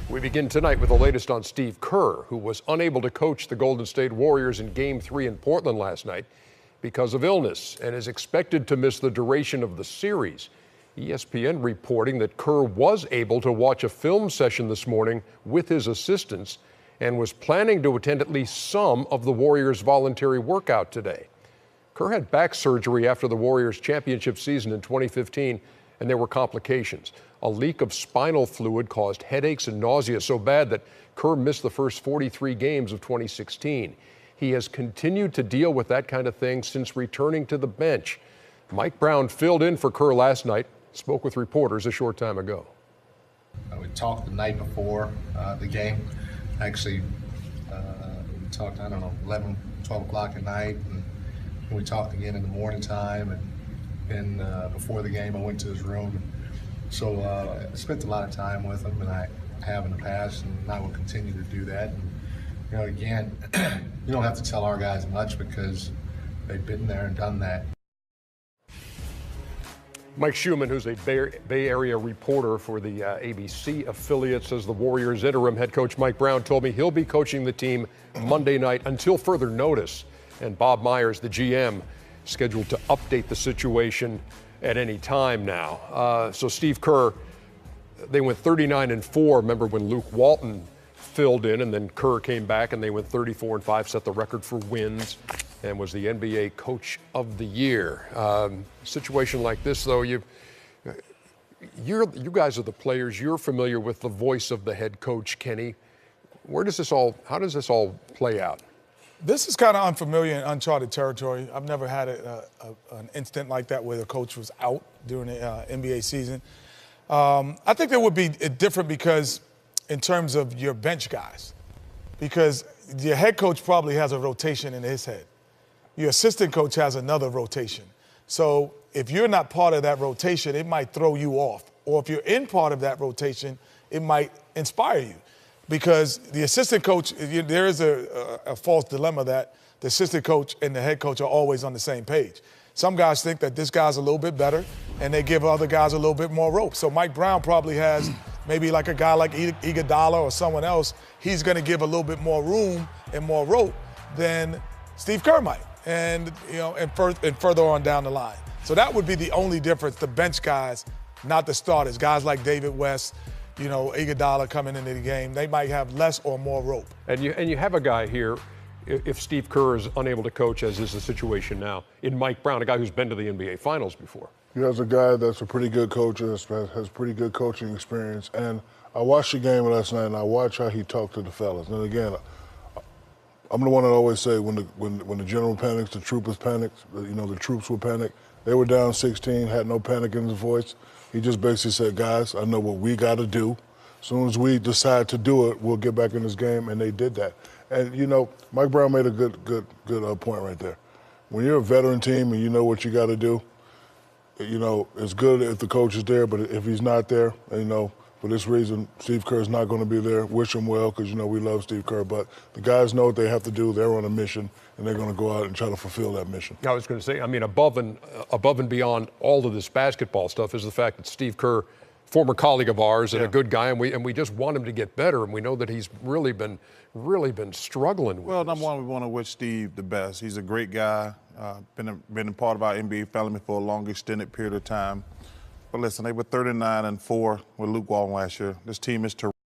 We begin tonight with the latest on Steve Kerr, who was unable to coach the Golden State Warriors in Game 3 in Portland last night because of illness and is expected to miss the duration of the series. ESPN reporting that Kerr was able to watch a film session this morning with his assistants and was planning to attend at least some of the Warriors' voluntary workout today. Kerr had back surgery after the Warriors' championship season in 2015, and there were complications. A leak of spinal fluid caused headaches and nausea so bad that Kerr missed the first 43 games of 2016. He has continued to deal with that kind of thing since returning to the bench. Mike Brown filled in for Kerr last night, spoke with reporters a short time ago. We talked the night before the game. Actually, we talked, 11, 12 o'clock at night, and we talked again in the morning time, and before the game I went to his room. So I spent a lot of time with him, and I have in the past, and I will continue to do that. And, again, you don't have to tell our guys much because they've been there and done that. Mike Schumann, who's a Bay Area reporter for the ABC affiliate, says the Warriors interim head coach Mike Brown told me he'll be coaching the team Monday night until further notice. And Bob Myers, the GM, scheduled to update the situation at any time now. So Steve Kerr, they went 39-4. Remember when Luke Walton filled in, and then Kerr came back and they went 34-5, set the record for wins, and was the NBA Coach of the Year. Situation like this, though, you guys are the players. You're familiar with the voice of the head coach, Kenny. How does this all play out? This is kind of unfamiliar and uncharted territory. I've never had an instant like that where the coach was out during the NBA season. I think that would be different because in terms of your bench guys, because your head coach probably has a rotation in his head. Your assistant coach has another rotation. So if you're not part of that rotation, it might throw you off. Or if you're in part of that rotation, it might inspire you. Because the assistant coach, there is a false dilemma that the assistant coach and the head coach are always on the same page. Some guys think that this guy's a little bit better, and they give other guys a little bit more rope. So Mike Brown probably has maybe like a guy like Iguodala or someone else. He's going to give a little bit more room and more rope than Steve Kerr might, and further on down the line. So that would be the only difference. The bench guys, not the starters. Guys like David West, Iguodala coming into the game, they might have less or more rope. And you have a guy here, if Steve Kerr is unable to coach, as is the situation now, in Mike Brown, a guy who's been to the NBA Finals before. He has a guy that's a pretty good coach, has pretty good coaching experience. And I watched the game last night, and I watched how he talked to the fellas. And again, I'm the one that always say when the general panics, the troopers panicked. The troops will panic. They were down 16, had no panic in his voice. He just basically said, guys, I know what we got to do. As soon as we decide to do it, we'll get back in this game, and they did that. And, Mike Brown made a good point right there. When you're a veteran team and you know what you got to do, it's good if the coach is there, but if he's not there, for this reason, Steve Kerr's not going to be there. Wish him well because, we love Steve Kerr. But the guys know what they have to do. They're on a mission, and they're going to go out and try to fulfill that mission. I was going to say, above and beyond all of this basketball stuff is the fact that Steve Kerr, former colleague of ours and a good guy, and we just want him to get better, and we know that he's really been struggling with Well, this. number one, we want to wish Steve the best. He's a great guy, been a part of our NBA family for a long, extended period of time. But listen, they were 39-4 with Luke Walton last year. This team is terrific.